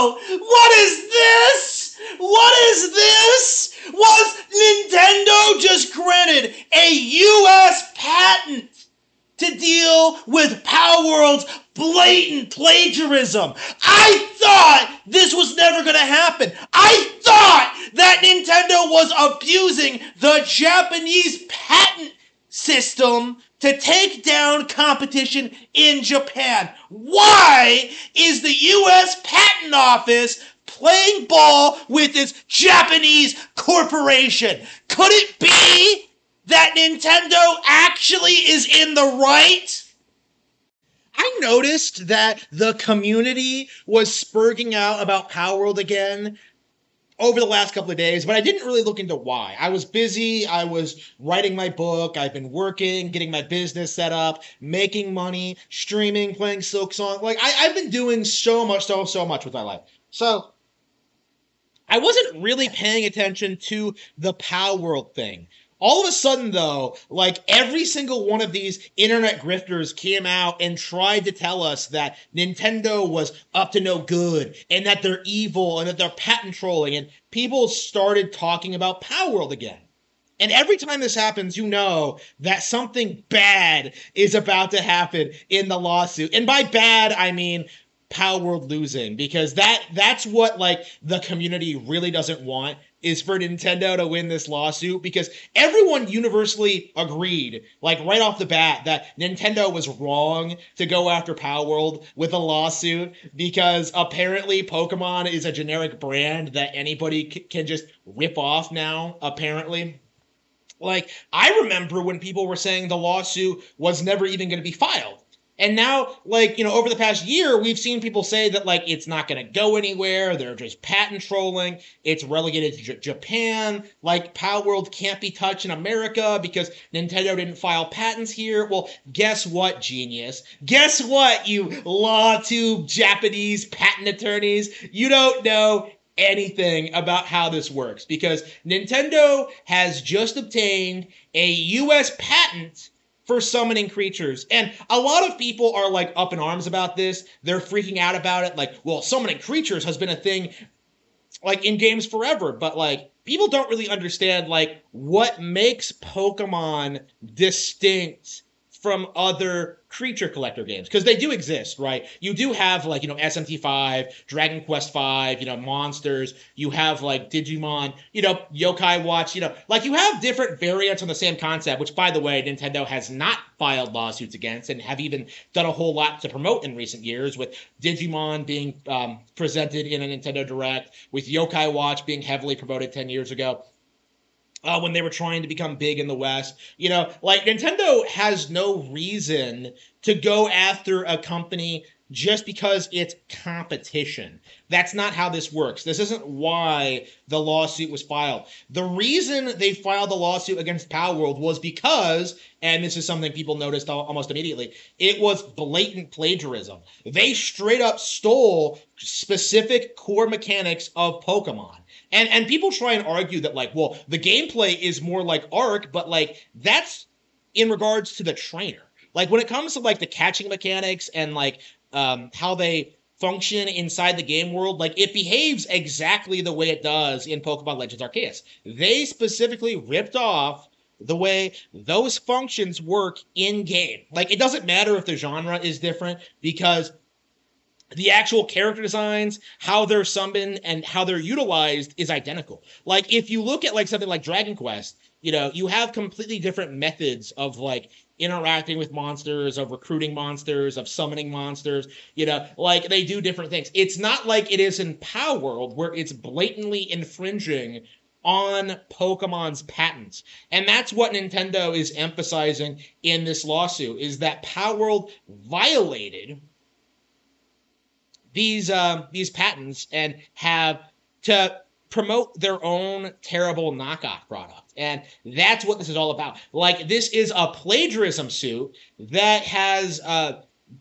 no! What is this? What is this? Was Nintendo just granted a U.S. patent to deal with Palworld's blatant plagiarism? I thought this was never going to happen. I thought that Nintendo was abusing the Japanese patent system to take down competition in Japan. Why is the U.S. Patent Office playing ball with this Japanese corporation? Could it be that Nintendo actually is in the right? I noticed that the community was spurging out about Palworld again over the last couple of days, but I didn't really look into why. I was busy, I was writing my book, I've been working, getting my business set up, making money, streaming, playing Silksong. Like, I've been doing so much with my life. So, I wasn't really paying attention to the Palworld thing. All of a sudden, though, like every single one of these internet grifters came out and tried to tell us that Nintendo was up to no good and that they're evil and that they're patent trolling, and people started talking about Palworld again. And every time this happens, you know that something bad is about to happen in the lawsuit. And by bad, I mean Palworld losing, because that's what like the community really doesn't want, is for Nintendo to win this lawsuit, because everyone universally agreed, like right off the bat, that Nintendo was wrong to go after Palworld with a lawsuit, because apparently Pokemon is a generic brand that anybody can just rip off now, apparently. Like, I remember when people were saying the lawsuit was never even going to be filed. And now, like, you know, over the past year, we've seen people say that, like, it's not going to go anywhere. They're just patent trolling. It's relegated to Japan. Like, Palworld can't be touched in America because Nintendo didn't file patents here. Well, guess what, genius? Guess what, you law-tube Japanese patent attorneys? You don't know anything about how this works, because Nintendo has just obtained a U.S. patent for summoning creatures. And a lot of people are like up in arms about this. They're freaking out about it. Like, well, summoning creatures has been a thing like in games forever. But like, people don't really understand like what makes Pokemon distinct from other creature collector games, because they do exist, right? You do have like, you know, SMT5, Dragon Quest V, you know, monsters. You have like Digimon, you know, Yokai Watch, you know, like you have different variants on the same concept, which by the way, Nintendo has not filed lawsuits against and have even done a whole lot to promote in recent years, with Digimon being presented in a Nintendo Direct, with Yokai Watch being heavily promoted 10 years ago. When they were trying to become big in the West. You know, like Nintendo has no reason to go after a company just because it's competition. That's not how this works. This isn't why the lawsuit was filed. The reason they filed the lawsuit against Palworld was because, and this is something people noticed almost immediately, it was blatant plagiarism. They straight up stole specific core mechanics of Pokemon. And people try and argue that, like, well, the gameplay is more like Arc, but, like, that's in regards to the trainer. Like, when it comes to, like, the catching mechanics and, like, how they function inside the game world, like, it behaves exactly the way it does in Pokemon Legends Arceus. They specifically ripped off the way those functions work in-game. Like, it doesn't matter if the genre is different, because the actual character designs, how they're summoned, and how they're utilized is identical. Like, if you look at, like, something like Dragon Quest, you know, you have completely different methods of, like, interacting with monsters, of recruiting monsters, of summoning monsters, you know, like, they do different things. It's not like it is in Palworld, where it's blatantly infringing on Pokemon's patents. And that's what Nintendo is emphasizing in this lawsuit, is that Palworld violated these patents and have to promote their own terrible knockoff product. And that's what this is all about. Like, this is a plagiarism suit that has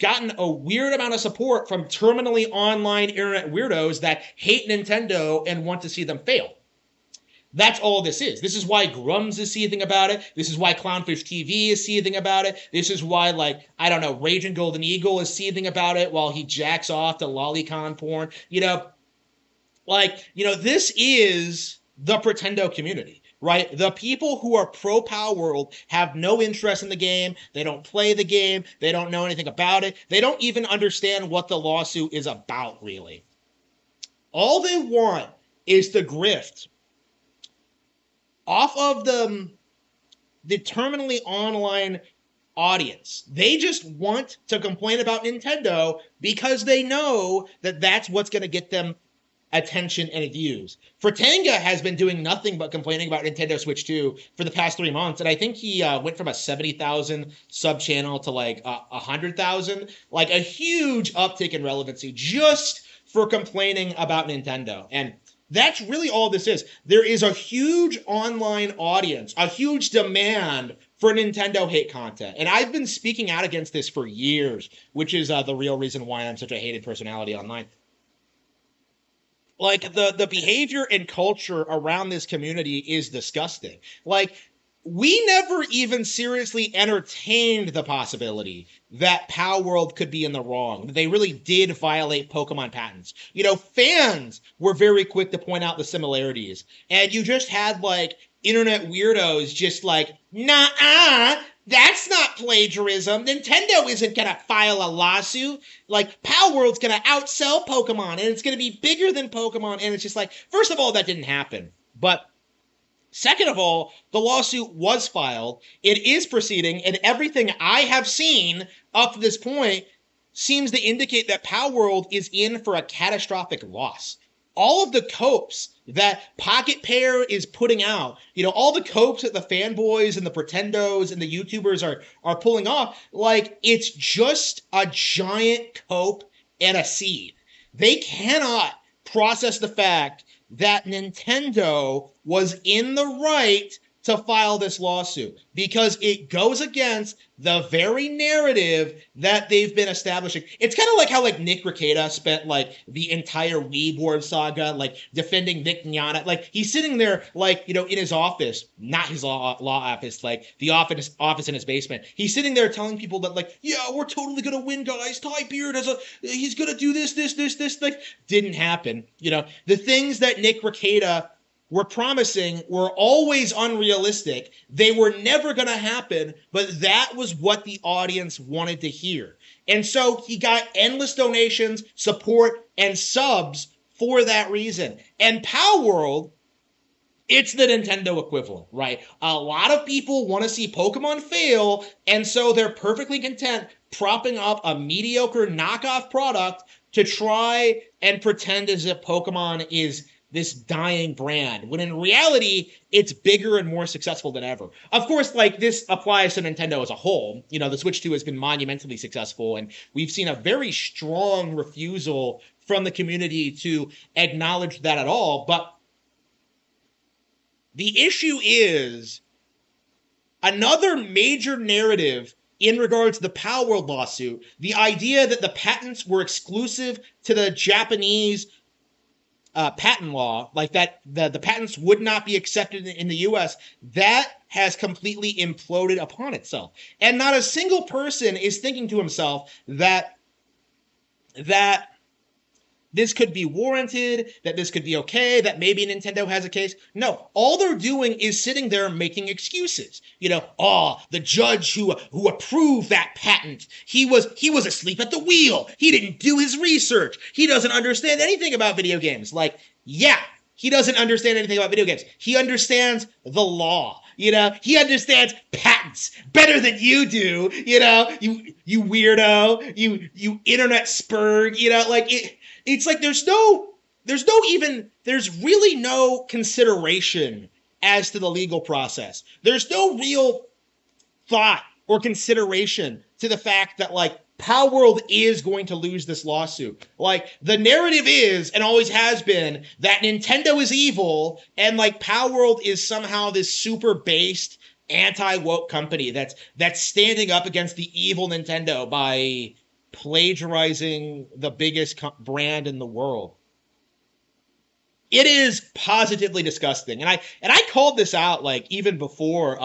gotten a weird amount of support from terminally online internet weirdos that hate Nintendo and want to see them fail. That's all this is. This is why Grums is seething about it. This is why Clownfish TV is seething about it. This is why, like, I don't know, Raging Golden Eagle is seething about it while he jacks off to lolicon porn. You know, Like, this is the Pretendo community, right? The people who are pro Palworld have no interest in the game. They don't play the game. They don't know anything about it. They don't even understand what the lawsuit is about, really. All they want is the grift off of the terminally online audience. They just want to complain about Nintendo because they know that that's what's going to get them attention and views. Fratanga has been doing nothing but complaining about Nintendo Switch 2 for the past 3 months, and I think he went from a 70,000 sub channel to like 100,000, like a huge uptick in relevancy just for complaining about Nintendo. And that's really all this is. There is a huge online audience, a huge demand for Nintendo hate content. And I've been speaking out against this for years, which is the real reason why I'm such a hated personality online. Like, the behavior and culture around this community is disgusting. Like, we never even seriously entertained the possibility that Palworld could be in the wrong, that they really did violate Pokemon patents. Fans were very quick to point out the similarities, and you just had, like, internet weirdos just like, nah, that's not plagiarism. Nintendo isn't going to file a lawsuit. Like, Palworld's going to outsell Pokemon, and it's going to be bigger than Pokemon. And it's just like, first of all, that didn't happen. But second of all, the lawsuit was filed. It is proceeding, and everything I have seen up to this point seems to indicate that Palworld is in for a catastrophic loss. All of the copes that Pocket Pair is putting out, all the copes that the fanboys and the pretendos and the YouTubers are pulling off, like, it's just a giant cope and a seed. They cannot process the fact that Nintendo was in the right to file this lawsuit because it goes against the very narrative that they've been establishing. It's kind of like how, like, Nick Rekieta spent, like, the entire Wii board saga, like, defending Vic Mignogna. Like, he's sitting there, like, in his office, not his law office, like, the office in his basement. He's sitting there telling people that, like, yeah, we're totally gonna win, guys. Ty Beard he's gonna do this. Like, didn't happen. The things that Nick Rekieta were promising were always unrealistic. They were never going to happen, but that was what the audience wanted to hear. And so he got endless donations, support, and subs for that reason. And Palworld, it's the Nintendo equivalent, right? A lot of people want to see Pokemon fail, and so they're perfectly content propping up a mediocre knockoff product to try and pretend as if Pokemon is this dying brand, when in reality, it's bigger and more successful than ever. Of course, like, this applies to Nintendo as a whole. The Switch 2 has been monumentally successful, and we've seen a very strong refusal from the community to acknowledge that at all. But the issue is another major narrative in regards to the Palworld lawsuit, the idea that the patents were exclusive to the Japanese patent law, like that the patents would not be accepted in the US, that has completely imploded upon itself. And not a single person is thinking to himself that this could be warranted, that this could be okay, that maybe Nintendo has a case. No, all they're doing is sitting there making excuses. The judge who approved that patent, he was asleep at the wheel. He didn't do his research. He doesn't understand anything about video games. Like, yeah, he doesn't understand anything about video games. He understands the law. He understands patents better than you do. You weirdo, you internet spurg. It's like there's really no consideration as to the legal process. There's no real thought or consideration to the fact that, like, Palworld is going to lose this lawsuit. Like, the narrative is, and always has been, that Nintendo is evil, and, like, Palworld is somehow this super based anti-woke company that's standing up against the evil Nintendo by plagiarizing the biggest brand in the world. It is positively disgusting. And I called this out, like, even before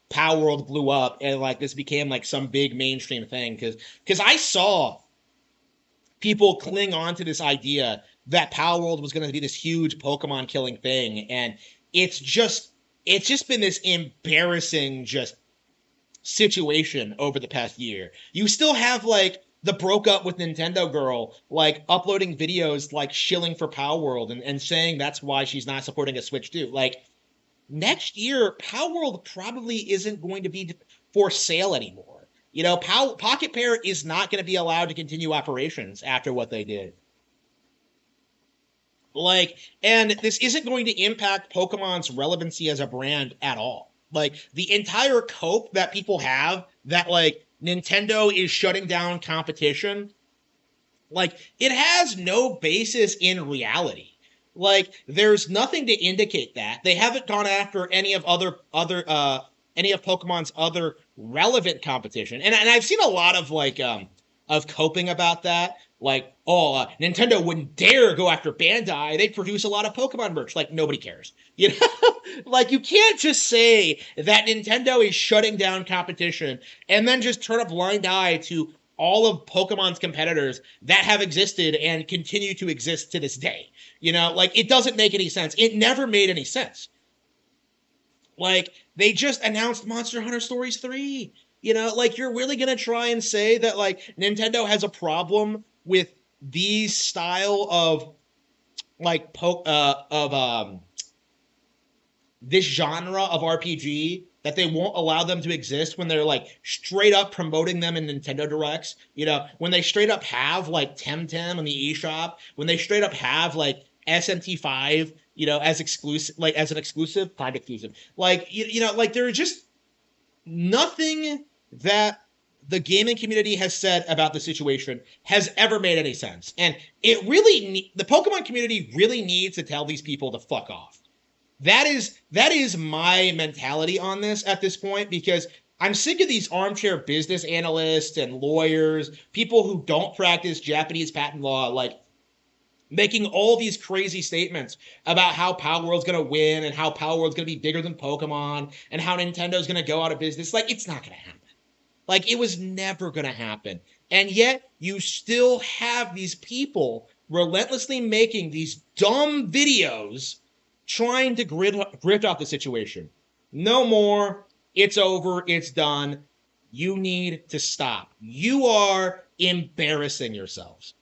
Palworld blew up and, like, this became, like, some big mainstream thing, because I saw people cling on to this idea that Palworld was going to be this huge Pokemon killing thing, and it's just been this embarrassing just situation over the past year. You still have like the broke up with Nintendo girl like uploading videos like shilling for Palworld and saying that's why she's not supporting a Switch 2. Like next year, Palworld probably isn't going to be for sale anymore. You know, Pocket Pair is not going to be allowed to continue operations after what they did. Like, and this isn't going to impact Pokemon's relevancy as a brand at all. Like, the entire cope that people have that, like, Nintendo is shutting down competition, like, it has no basis in reality. Like, there's nothing to indicate that. They haven't gone after any of any of Pokemon's other relevant competition. And I've seen a lot of like of coping about that. Like, oh, Nintendo wouldn't dare go after Bandai. They produce a lot of Pokemon merch. Like, nobody cares. You know? Like, you can't just say that Nintendo is shutting down competition and then just turn a blind eye to all of Pokemon's competitors that have existed and continue to exist to this day. You know, like, it doesn't make any sense. It never made any sense. Like, they just announced Monster Hunter Stories 3. You know, like, you're really going to try and say that, like, Nintendo has a problem with these style of, like, this genre of RPG, that they won't allow them to exist when they're, like, straight up promoting them in Nintendo Directs. You know, when they straight up have, like, Temtem on the eShop, when they straight up have, like, SMT5, you know, as exclusive, like, as an exclusive, time exclusive. Like, you know, like, there are just nothing that the gaming community has said about the situation has ever made any sense. And it really, the Pokemon community really needs to tell these people to fuck off. That is my mentality on this at this point, because I'm sick of these armchair business analysts and lawyers, people who don't practice Japanese patent law, like, making all these crazy statements about how Palworld's going to win and how Palworld's going to be bigger than Pokemon and how Nintendo's going to go out of business. Like, it's not going to happen. Like, it was never going to happen. And yet, you still have these people relentlessly making these dumb videos trying to grift off the situation. No more. It's over. It's done. You need to stop. You are embarrassing yourselves.